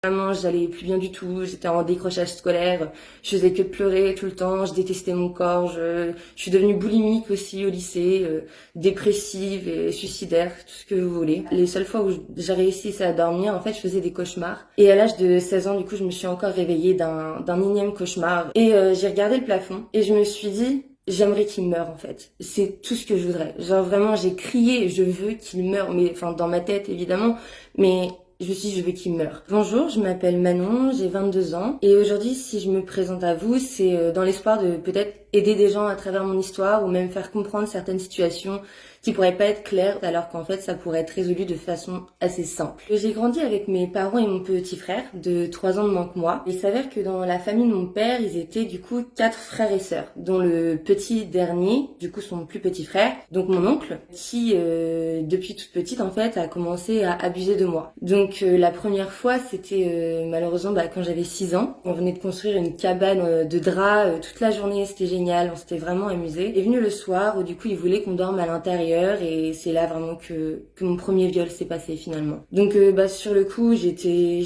Vraiment, j'allais plus bien du tout, j'étais en décrochage scolaire, je faisais que de pleurer tout le temps, je détestais mon corps, je suis devenue boulimique aussi au lycée, dépressive et suicidaire, tout ce que vous voulez. Les seules fois où j'ai réussi à dormir, en fait, je faisais des cauchemars. Et à l'âge de 16 ans, du coup, je me suis encore réveillée d'un énième cauchemar. Et j'ai regardé le plafond et je me suis dit, j'aimerais qu'il meure en fait. C'est tout ce que je voudrais. Genre vraiment, j'ai crié, je veux qu'il meure, mais enfin dans ma tête évidemment, mais je me suis dit, je veux qu'il meure. Bonjour, je m'appelle Manon, j'ai 22 ans. Et aujourd'hui, si je me présente à vous, c'est dans l'espoir de peut-être aider des gens à travers mon histoire ou même faire comprendre certaines situations qui pourraient pas être claires alors qu'en fait, ça pourrait être résolu de façon assez simple. J'ai grandi avec mes parents et mon petit frère de 3 ans de moins que moi. Il s'avère que dans la famille de mon père, ils étaient du coup 4 frères et sœurs, dont le petit dernier, du coup son plus petit frère, donc mon oncle, qui depuis toute petite en fait a commencé à abuser de moi. Donc la première fois, c'était malheureusement quand j'avais 6 ans. On venait de construire une cabane de draps toute la journée, c'était génial, on s'était vraiment amusé. Est venu le soir où du coup il voulait qu'on dorme à l'intérieur et c'est là vraiment que mon premier viol s'est passé finalement. Donc sur le coup, j'ai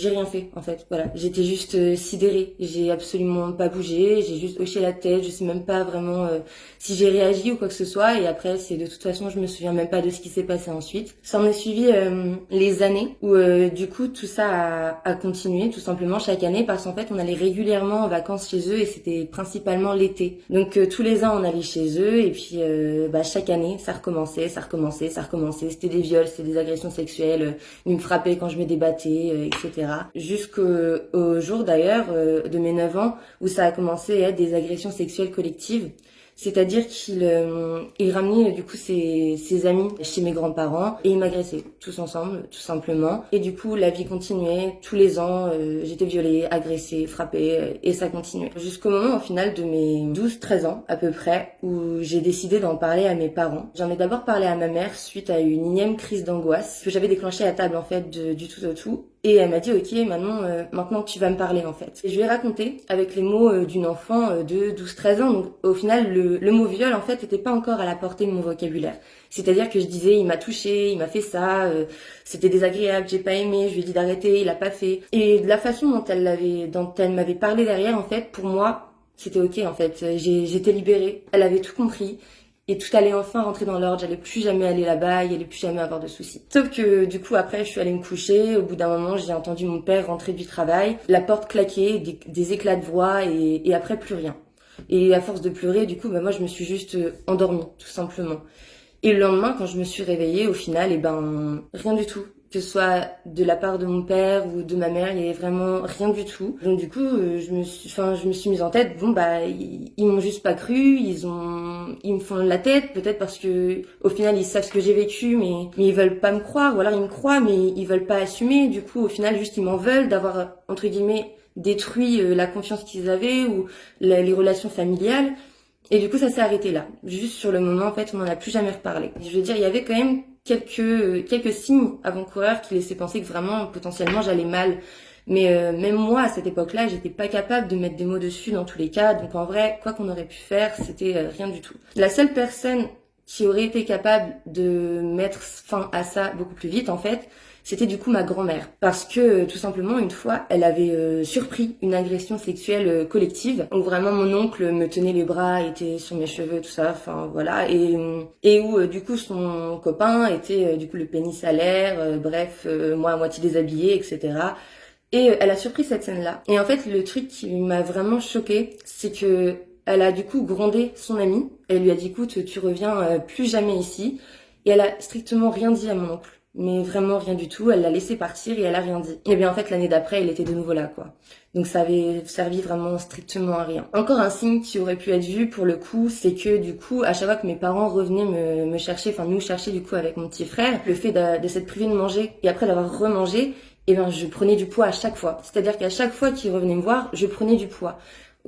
rien fait en fait. Voilà, j'étais juste sidérée. J'ai absolument pas bougé, j'ai juste hoché la tête, je sais même pas vraiment si j'ai réagi ou quoi que ce soit et après c'est de toute façon, je me souviens même pas de ce qui s'est passé ensuite. Ça en est suivi les années où du coup tout ça a continué tout simplement chaque année parce qu'en fait, on allait régulièrement en vacances chez eux et c'était principalement l'été. Donc tous les ans, on allait chez eux et puis chaque année, ça recommençait. C'était des viols, c'était des agressions sexuelles. Ils me frappaient quand je me débattais, etc. Jusqu'au jour d'ailleurs de mes 9 ans où ça a commencé à être des agressions sexuelles collectives. C'est-à-dire qu'il ramenait du coup ses amis chez mes grands-parents et ils m'agressaient tous ensemble, tout simplement. Et du coup, la vie continuait. Tous les ans, j'étais violée, agressée, frappée et ça continuait. Jusqu'au moment au final de mes 12-13 ans à peu près où j'ai décidé d'en parler à mes parents. J'en ai d'abord parlé à ma mère suite à une énième crise d'angoisse que j'avais déclenchée à table en fait du tout au tout. Et elle m'a dit, ok, maintenant tu vas me parler en fait. Et je lui ai raconté avec les mots d'une enfant de 12-13 ans. Donc au final, le mot viol en fait n'était pas encore à la portée de mon vocabulaire. C'est-à-dire que je disais, il m'a touché, il m'a fait ça, c'était désagréable, j'ai pas aimé, je lui ai dit d'arrêter, il a pas fait. Et de la façon dont elle m'avait parlé derrière, en fait, pour moi, c'était ok en fait. J'étais libérée, elle avait tout compris. Et tout allait enfin rentrer dans l'ordre, j'allais plus jamais aller là-bas, il allait plus jamais avoir de soucis. Sauf que du coup après je suis allée me coucher, au bout d'un moment j'ai entendu mon père rentrer du travail, la porte claquer, des éclats de voix et après plus rien. Et à force de pleurer, du coup moi je me suis juste endormie tout simplement. Et le lendemain quand je me suis réveillée, au final rien du tout. Que ce soit de la part de mon père ou de ma mère, il y avait vraiment rien du tout. Donc du coup, je me suis mise en tête, ils m'ont juste pas cru, ils me font la tête, peut-être parce que au final ils savent ce que j'ai vécu, mais ils veulent pas me croire, ou alors ils me croient, mais ils veulent pas assumer. Du coup, au final, juste ils m'en veulent d'avoir entre guillemets détruit la confiance qu'ils avaient ou les relations familiales. Et du coup, ça s'est arrêté là. Juste sur le moment, en fait, on n'en a plus jamais reparlé. Je veux dire, il y avait quand même quelques signes avant-coureurs qui laissaient penser que vraiment, potentiellement, j'allais mal. Mais même moi, à cette époque-là, j'étais pas capable de mettre des mots dessus dans tous les cas. Donc en vrai, quoi qu'on aurait pu faire, c'était rien du tout. La seule personne qui aurait été capable de mettre fin à ça beaucoup plus vite, en fait, c'était du coup ma grand-mère. Parce que tout simplement, une fois, elle avait surpris une agression sexuelle collective. Donc vraiment, mon oncle me tenait les bras, était sur mes cheveux, tout ça, enfin voilà. Et où du coup, son copain était du coup le pénis à l'air, bref, moi à moitié déshabillée, etc. Et elle a surpris cette scène-là. Et en fait, le truc qui m'a vraiment choquée, c'est que elle a du coup grondé son amie. Elle lui a dit, écoute, tu reviens plus jamais ici. Et elle a strictement rien dit à mon oncle. Mais vraiment rien du tout. Elle l'a laissé partir et elle a rien dit. Et bien en fait, l'année d'après, elle était de nouveau là, quoi. Donc ça avait servi vraiment strictement à rien. Encore un signe qui aurait pu être vu pour le coup, c'est que du coup, à chaque fois que mes parents revenaient me chercher, enfin nous chercher du coup avec mon petit frère, le fait de s'être privé de manger et après d'avoir remangé, je prenais du poids à chaque fois. C'est-à-dire qu'à chaque fois qu'ils revenaient me voir, je prenais du poids.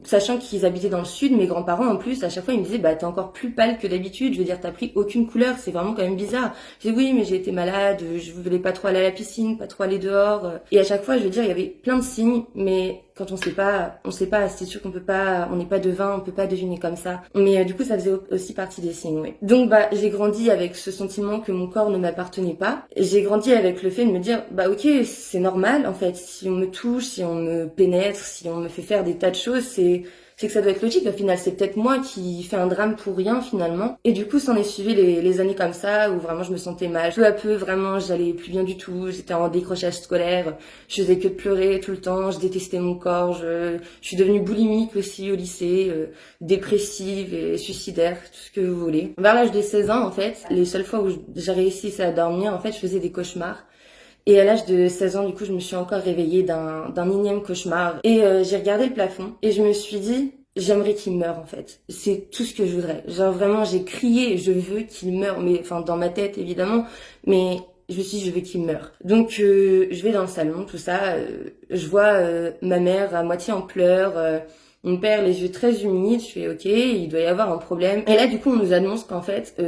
Sachant qu'ils habitaient dans le sud, mes grands-parents en plus, à chaque fois ils me disaient t'es encore plus pâle que d'habitude, je veux dire t'as pris aucune couleur, c'est vraiment quand même bizarre. Je dis oui mais j'ai été malade, je voulais pas trop aller à la piscine, pas trop aller dehors. Et à chaque fois je veux dire il y avait plein de signes, mais quand on sait pas, c'est sûr qu'on peut pas, on n'est pas devin, on peut pas deviner comme ça. Mais du coup, ça faisait aussi partie des signes, oui. Donc j'ai grandi avec ce sentiment que mon corps ne m'appartenait pas. J'ai grandi avec le fait de me dire, ok, c'est normal, en fait. Si on me touche, si on me pénètre, si on me fait faire des tas de choses, c'est que ça doit être logique. Au final, c'est peut-être moi qui fais un drame pour rien, finalement. Et du coup, s'en est suivi les années comme ça, où vraiment je me sentais mal. Peu à peu, vraiment, j'allais plus bien du tout. J'étais en décrochage scolaire. Je faisais que de pleurer tout le temps. Je détestais mon corps. Je suis devenue boulimique aussi au lycée, dépressive et suicidaire, tout ce que vous voulez. Vers l'âge de 16 ans, en fait, les seules fois où j'ai réussi à dormir, en fait, je faisais des cauchemars. Et à l'âge de 16 ans, du coup, je me suis encore réveillée d'un énième cauchemar. Et j'ai regardé le plafond et je me suis dit, j'aimerais qu'il meure, en fait. C'est tout ce que je voudrais. Genre vraiment, j'ai crié, je veux qu'il meure. Mais enfin, dans ma tête, évidemment. Mais je me suis dit, je veux qu'il meure. Donc, je vais dans le salon, tout ça. Je vois ma mère à moitié en pleurs. Mon père, les yeux très humides, je fais ok, il doit y avoir un problème. Et là, du coup, on nous annonce qu'en fait,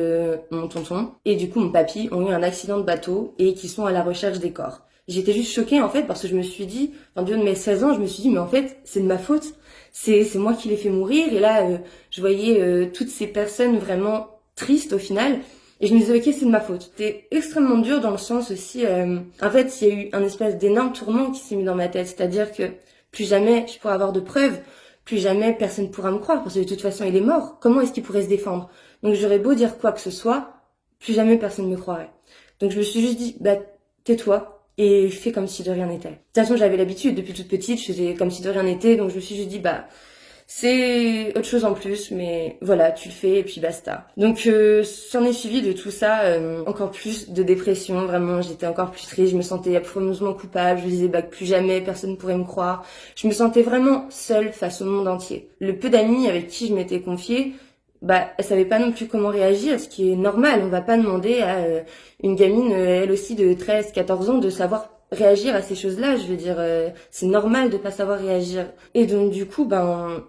mon tonton et du coup mon papy ont eu un accident de bateau et qu'ils sont à la recherche des corps. J'étais juste choquée en fait parce que je me suis dit, enfin du haut de mes 16 ans, je me suis dit mais en fait c'est de ma faute, c'est moi qui l'ai fait mourir. Et là, je voyais toutes ces personnes vraiment tristes au final. Et je me disais, ok, c'est de ma faute. C'était extrêmement dur dans le sens aussi, en fait, il y a eu un espèce d'énorme tourment qui s'est mis dans ma tête. C'est-à-dire que plus jamais je pourrais avoir de preuves, plus jamais personne pourra me croire, parce que de toute façon, il est mort. Comment est-ce qu'il pourrait se défendre? Donc j'aurais beau dire quoi que ce soit, plus jamais personne me croirait. Donc je me suis juste dit, tais-toi et fais comme si de rien n'était. De toute façon, j'avais l'habitude, depuis toute petite, je faisais comme si de rien n'était, donc je me suis juste dit, c'est autre chose en plus, mais voilà, tu le fais et puis basta. Donc s'en est suivi de tout ça, encore plus de dépression, vraiment, j'étais encore plus triste, je me sentais affreusement coupable, je me disais que plus jamais personne ne pourrait me croire. Je me sentais vraiment seule face au monde entier. Le peu d'amis avec qui je m'étais confiée, elle savait pas non plus comment réagir, ce qui est normal, on va pas demander à une gamine, elle aussi de 13-14 ans, de savoir réagir à ces choses-là. Je veux dire, c'est normal de pas savoir réagir. Et donc du coup,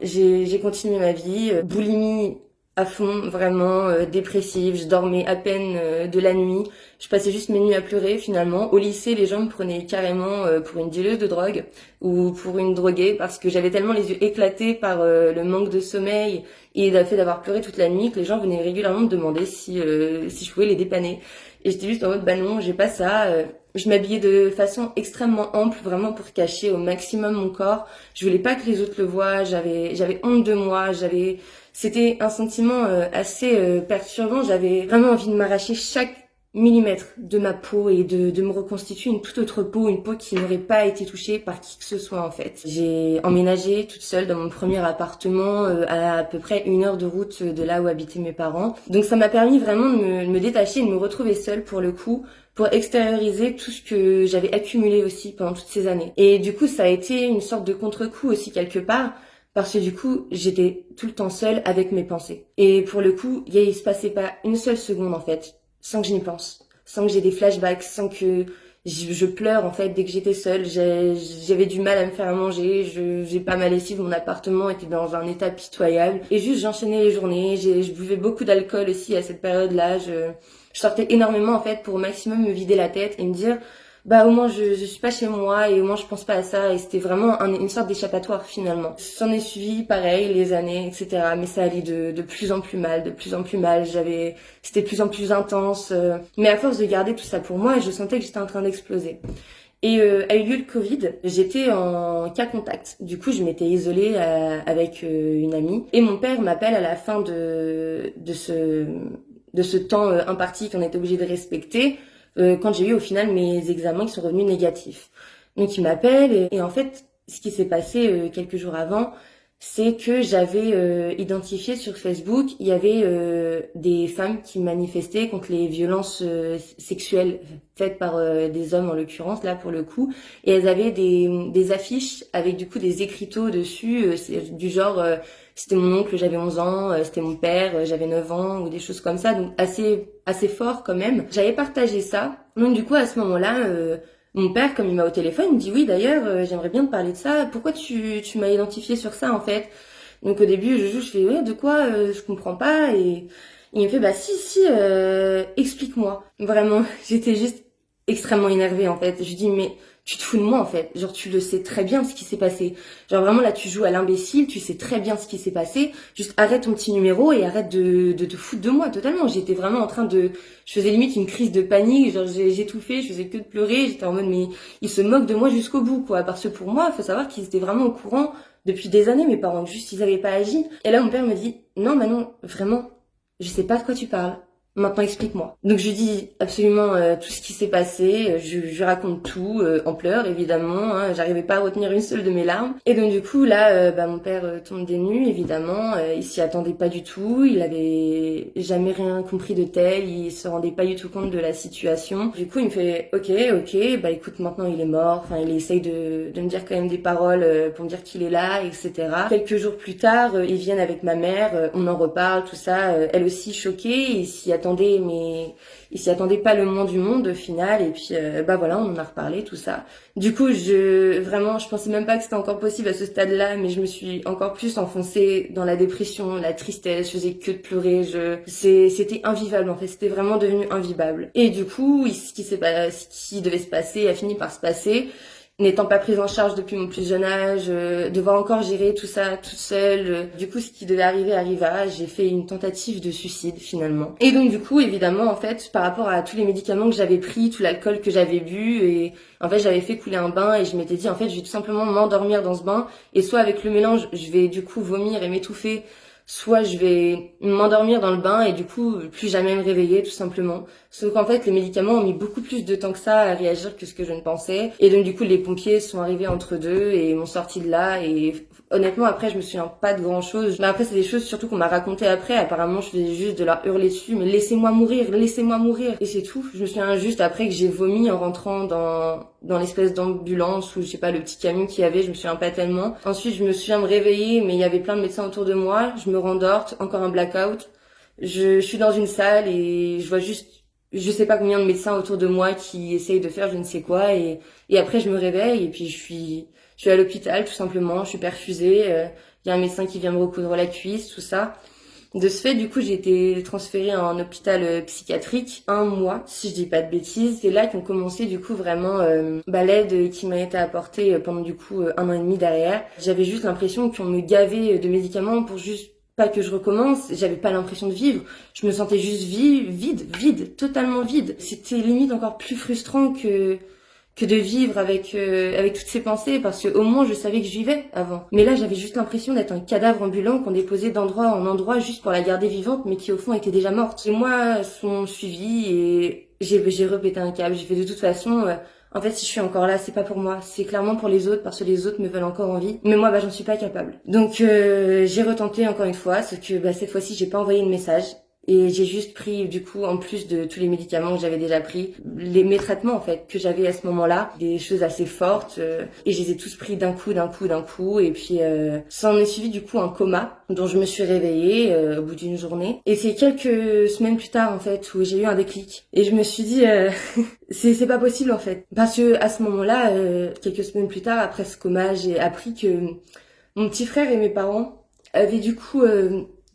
j'ai continué ma vie, boulimie à fond, vraiment dépressive. Je dormais à peine de la nuit. Je passais juste mes nuits à pleurer finalement. Au lycée, les gens me prenaient carrément pour une dealeuse de drogue ou pour une droguée parce que j'avais tellement les yeux éclatés par le manque de sommeil et le fait d'avoir pleuré toute la nuit que les gens venaient régulièrement me demander si je pouvais les dépanner. Et j'étais juste en mode non, j'ai pas ça. Je m'habillais de façon extrêmement ample, vraiment pour cacher au maximum mon corps. Je voulais pas que les autres le voient. J'avais honte de moi. C'était un sentiment assez perturbant. J'avais vraiment envie de m'arracher chaque millimètre de ma peau et de me reconstituer une toute autre peau, une peau qui n'aurait pas été touchée par qui que ce soit en fait. J'ai emménagé toute seule dans mon premier appartement à peu près 1 heure de route de là où habitaient mes parents. Donc ça m'a permis vraiment de me détacher et de me retrouver seule pour le coup, pour extérioriser tout ce que j'avais accumulé aussi pendant toutes ces années. Et du coup, ça a été une sorte de contre-coup aussi quelque part, parce que du coup, j'étais tout le temps seule avec mes pensées. Et pour le coup, il se passait pas une seule seconde en fait, sans que je n'y pense, sans que j'ai des flashbacks, sans que je pleure en fait dès que j'étais seule. J'avais du mal à me faire à manger, j'ai pas ma lessive, mon appartement était dans un état pitoyable. Et juste j'enchaînais les journées, je buvais beaucoup d'alcool aussi à cette période-là. Je sortais énormément en fait pour au maximum me vider la tête et me dire au moins je suis pas chez moi et au moins je pense pas à ça. Et c'était vraiment une sorte d'échappatoire finalement. S'en est suivi pareil les années, etc. Mais ça allait de plus en plus mal, de plus en plus mal. C'était de plus en plus intense. Mais à force de garder tout ça pour moi, je sentais que j'étais en train d'exploser. Et a eu lieu le Covid, j'étais en cas contact. Du coup, je m'étais isolée avec une amie. Et mon père m'appelle à la fin de ce temps imparti qu'on était obligé de respecter, quand j'ai eu au final mes examens qui sont revenus négatifs. Donc il m'appelle et en fait, ce qui s'est passé quelques jours avant, c'est que j'avais identifié sur Facebook, il y avait des femmes qui manifestaient contre les violences sexuelles faites par des hommes en l'occurrence là pour le coup, et elles avaient des affiches avec du coup des écriteaux dessus, du genre c'était mon oncle, j'avais 11 ans, c'était mon père, j'avais 9 ans, ou des choses comme ça, donc assez fort quand même. J'avais partagé ça, donc du coup à ce moment-là, mon père, comme il m'a au téléphone, il me dit oui d'ailleurs, j'aimerais bien te parler de ça, pourquoi tu m'as identifié sur ça en fait? Donc au début je fais ouais de quoi, je comprends pas, et il me fait si, explique-moi. Vraiment, j'étais juste extrêmement énervée en fait. Je dis mais tu te fous de moi en fait. Genre tu le sais très bien ce qui s'est passé. Genre vraiment là tu joues à l'imbécile, tu sais très bien ce qui s'est passé. Juste arrête ton petit numéro et arrête de te foutre de moi totalement. J'étais vraiment en train je faisais limite une crise de panique. Genre j'étouffais, je faisais que de pleurer. J'étais en mode mais ils se moquent de moi jusqu'au bout quoi. Parce que pour moi, faut savoir qu'ils étaient vraiment au courant depuis des années mes parents. Juste ils avaient pas agi. Et là mon père me dit non Manon, vraiment, je sais pas de quoi tu parles. Maintenant, explique-moi. Donc, je dis absolument tout ce qui s'est passé. Je raconte tout, en pleurs, évidemment. Hein. J'arrivais pas à retenir une seule de mes larmes. Et donc, du coup, là, mon père tombe des nues, évidemment. Il s'y attendait pas du tout. Il avait jamais rien compris de tel. Il se rendait pas du tout compte de la situation. Du coup, il me fait « Ok, bah écoute, maintenant, il est mort. » Enfin, il essaye de me dire quand même des paroles pour me dire qu'il est là, etc. Quelques jours plus tard, ils viennent avec ma mère. On en reparle, tout ça. Elle aussi choquée. Mais il s'y attendait pas le moins du monde au final. Et puis voilà, on en a reparlé, tout ça. Du coup, je pensais même pas que c'était encore possible à ce stade-là, mais je me suis encore plus enfoncée dans la dépression, la tristesse. Je faisais que de pleurer. C'était invivable en fait. C'était vraiment devenu invivable. Et du coup, ce qui devait se passer a fini par se passer. N'étant pas prise en charge depuis mon plus jeune âge, devoir encore gérer tout ça toute seule. Du coup, ce qui devait arriver arriva. J'ai fait une tentative de suicide finalement. Et donc du coup, évidemment, en fait, par rapport à tous les médicaments que j'avais pris, tout l'alcool que j'avais bu, et en fait, j'avais fait couler un bain et je m'étais dit, en fait, je vais tout simplement m'endormir dans ce bain. Et soit avec le mélange, je vais du coup vomir et m'étouffer, soit je vais m'endormir dans le bain et du coup plus jamais me réveiller tout simplement. Sauf qu'en fait les médicaments ont mis beaucoup plus de temps que ça à réagir que ce que je ne pensais. Et donc du coup les pompiers sont arrivés entre deux et m'ont sorti de là. Et honnêtement après je me souviens pas de grand chose. Mais après c'est des choses surtout qu'on m'a racontées après. Apparemment je faisais juste de leur hurler dessus, mais laissez-moi mourir, laissez-moi mourir. Et c'est tout. Je me souviens juste après que j'ai vomi en rentrant dans l'espèce d'ambulance ou je sais pas le petit camion qu'il y avait, je me souviens pas tellement. Ensuite je me souviens me réveiller mais il y avait plein de médecins autour de moi. Je me rendorte, encore un blackout. Je suis dans une salle et je vois juste je sais pas combien de médecins autour de moi qui essayent de faire je ne sais quoi et après je me réveille et puis je suis à l'hôpital tout simplement, je suis perfusée, il y a un médecin qui vient me recoudre la cuisse, tout ça. De ce fait, du coup, j'ai été transférée en hôpital psychiatrique 1 mois, si je dis pas de bêtises. C'est là qu'ont commencé du coup vraiment l'aide qui m'a été apportée pendant du coup 1 an et demi derrière. J'avais juste l'impression qu'on me gavait de médicaments pour juste pas que je recommence. J'avais pas l'impression de vivre. Je me sentais juste vide, totalement vide. C'était limite encore plus frustrant que de vivre avec toutes ces pensées parce que au moins je savais que je vivais avant. Mais là j'avais juste l'impression d'être un cadavre ambulant qu'on déposait d'endroit en endroit juste pour la garder vivante mais qui au fond était déjà morte. Et moi sont suivis et j'ai répété un câble. J'ai fait de toute façon en fait si je suis encore là c'est pas pour moi, c'est clairement pour les autres parce que les autres me veulent encore en vie. Mais moi j'en suis pas capable. Donc j'ai retenté encore une fois, sauf que cette fois-ci j'ai pas envoyé de message. Et j'ai juste pris, du coup, en plus de tous les médicaments que j'avais déjà pris, mes traitements, en fait, que j'avais à ce moment-là, des choses assez fortes, et je les ai tous pris d'un coup, et puis, ça en est suivi, du coup, un coma, dont je me suis réveillée, au bout d'une journée. Et c'est quelques semaines plus tard, en fait, où j'ai eu un déclic. Et je me suis dit, c'est pas possible, en fait. Parce que, à ce moment-là, quelques semaines plus tard, après ce coma, j'ai appris que mon petit frère et mes parents avaient, du coup,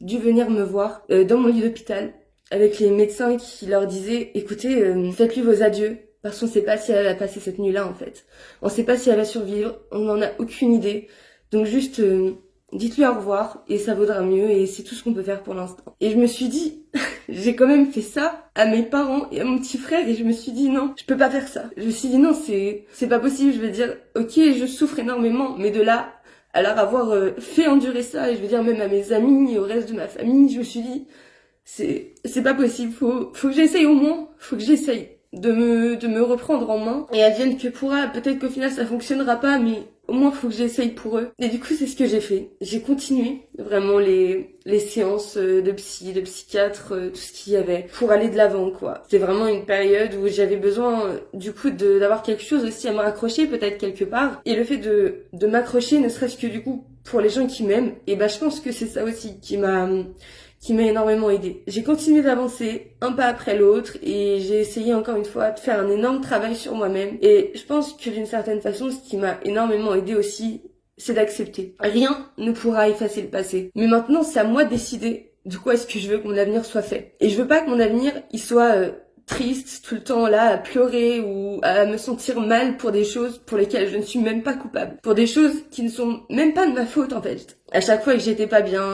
dû venir me voir dans mon lit d'hôpital avec les médecins qui leur disaient écoutez faites-lui vos adieux parce qu'on sait pas si elle va passer cette nuit-là en fait. On sait pas si elle va survivre, on n'en a aucune idée. Donc juste dites-lui au revoir et ça vaudra mieux et c'est tout ce qu'on peut faire pour l'instant. Et je me suis dit j'ai quand même fait ça à mes parents et à mon petit frère et je me suis dit non, je peux pas faire ça. Je me suis dit non, c'est pas possible, je veux dire OK, je souffre énormément mais de là alors avoir fait endurer ça, et je veux dire même à mes amis et au reste de ma famille, je me suis dit c'est pas possible, faut que j'essaye au moins, faut que j'essaye de me reprendre en main et advienne que pourra, peut-être qu'au final ça fonctionnera pas mais au moins faut que j'essaye pour eux. Et du coup c'est ce que j'ai fait. J'ai continué vraiment les séances de psy, de psychiatre, tout ce qu'il y avait pour aller de l'avant quoi. C'était vraiment une période où j'avais besoin du coup d'avoir quelque chose aussi à me raccrocher peut-être quelque part et le fait de m'accrocher ne serait-ce que du coup pour les gens qui m'aiment et je pense que c'est ça aussi qui m'a énormément aidée. J'ai continué d'avancer un pas après l'autre et j'ai essayé encore une fois de faire un énorme travail sur moi-même et je pense que d'une certaine façon ce qui m'a énormément aidée aussi c'est d'accepter. Rien ne pourra effacer le passé. Mais maintenant c'est à moi de décider de quoi est-ce que je veux que mon avenir soit fait. Et je veux pas que mon avenir il soit triste, tout le temps là à pleurer ou à me sentir mal pour des choses pour lesquelles je ne suis même pas coupable, pour des choses qui ne sont même pas de ma faute en fait. À chaque fois que j'étais pas bien,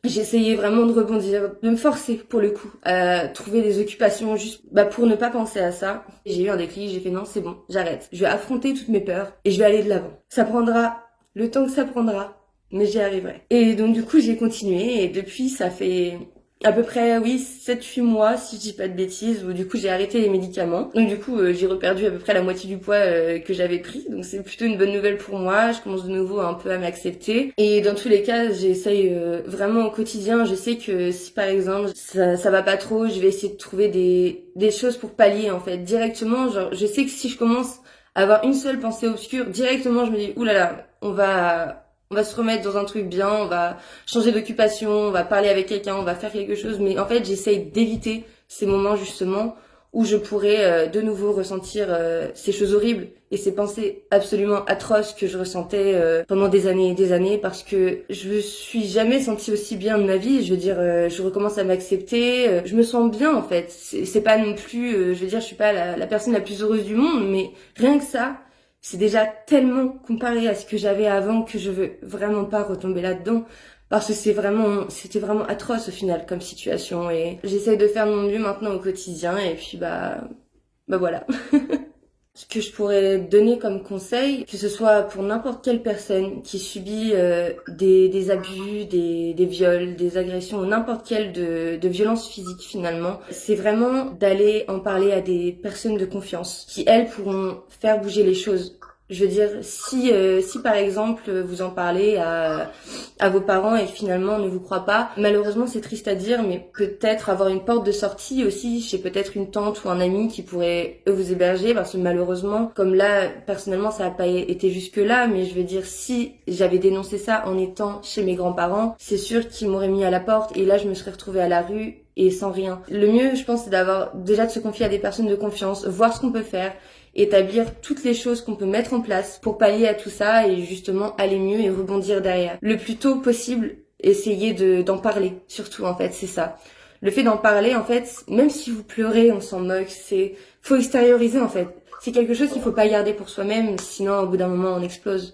j'essayais vraiment de rebondir, de me forcer pour le coup, à trouver des occupations juste pour ne pas penser à ça. J'ai eu un déclic, j'ai fait non c'est bon, j'arrête. Je vais affronter toutes mes peurs et je vais aller de l'avant. Ça prendra le temps que ça prendra, mais j'y arriverai. Et donc du coup j'ai continué et depuis ça fait à peu près, oui, 7-8 mois, si je dis pas de bêtises, où du coup j'ai arrêté les médicaments. Donc du coup j'ai reperdu à peu près la moitié du poids que j'avais pris. Donc c'est plutôt une bonne nouvelle pour moi. Je commence de nouveau un peu à m'accepter. Et dans tous les cas, j'essaye vraiment au quotidien. Je sais que si par exemple ça va pas trop, je vais essayer de trouver des choses pour pallier en fait. Directement, genre je sais que si je commence à avoir une seule pensée obscure, directement je me dis, oulala, on va se remettre dans un truc bien, on va changer d'occupation, on va parler avec quelqu'un, on va faire quelque chose. Mais en fait, j'essaye d'éviter ces moments justement où je pourrais de nouveau ressentir ces choses horribles et ces pensées absolument atroces que je ressentais pendant des années et des années, parce que je me suis jamais sentie aussi bien de ma vie. Je veux dire, je recommence à m'accepter, je me sens bien en fait. C'est pas non plus, je veux dire, je suis pas la personne la plus heureuse du monde, mais rien que ça, c'est déjà tellement comparé à ce que j'avais avant que je veux vraiment pas retomber là-dedans, parce que c'était vraiment atroce au final comme situation, et j'essaye de faire mon mieux maintenant au quotidien et puis voilà. Ce que je pourrais donner comme conseil, que ce soit pour n'importe quelle personne qui subit des abus, des viols, des agressions, n'importe quelle de violence physique finalement, c'est vraiment d'aller en parler à des personnes de confiance qui, elles, pourront faire bouger les choses. Je veux dire, si par exemple vous en parlez à vos parents et finalement on ne vous croit pas, malheureusement c'est triste à dire, mais peut-être avoir une porte de sortie aussi chez peut-être une tante ou un ami qui pourrait eux vous héberger, parce que malheureusement, comme là personnellement ça n'a pas été jusque là, mais je veux dire, si j'avais dénoncé ça en étant chez mes grands-parents, c'est sûr qu'ils m'auraient mis à la porte et là je me serais retrouvée à la rue et sans rien. Le mieux, je pense, c'est d'avoir déjà de se confier à des personnes de confiance, voir ce qu'on peut faire, établir toutes les choses qu'on peut mettre en place pour pallier à tout ça et justement aller mieux et rebondir derrière. Le plus tôt possible, essayer d'en parler, surtout en fait, c'est ça. Le fait d'en parler, en fait, même si vous pleurez, on s'en moque, faut extérioriser en fait. C'est quelque chose qu'il faut pas garder pour soi-même, sinon au bout d'un moment on explose.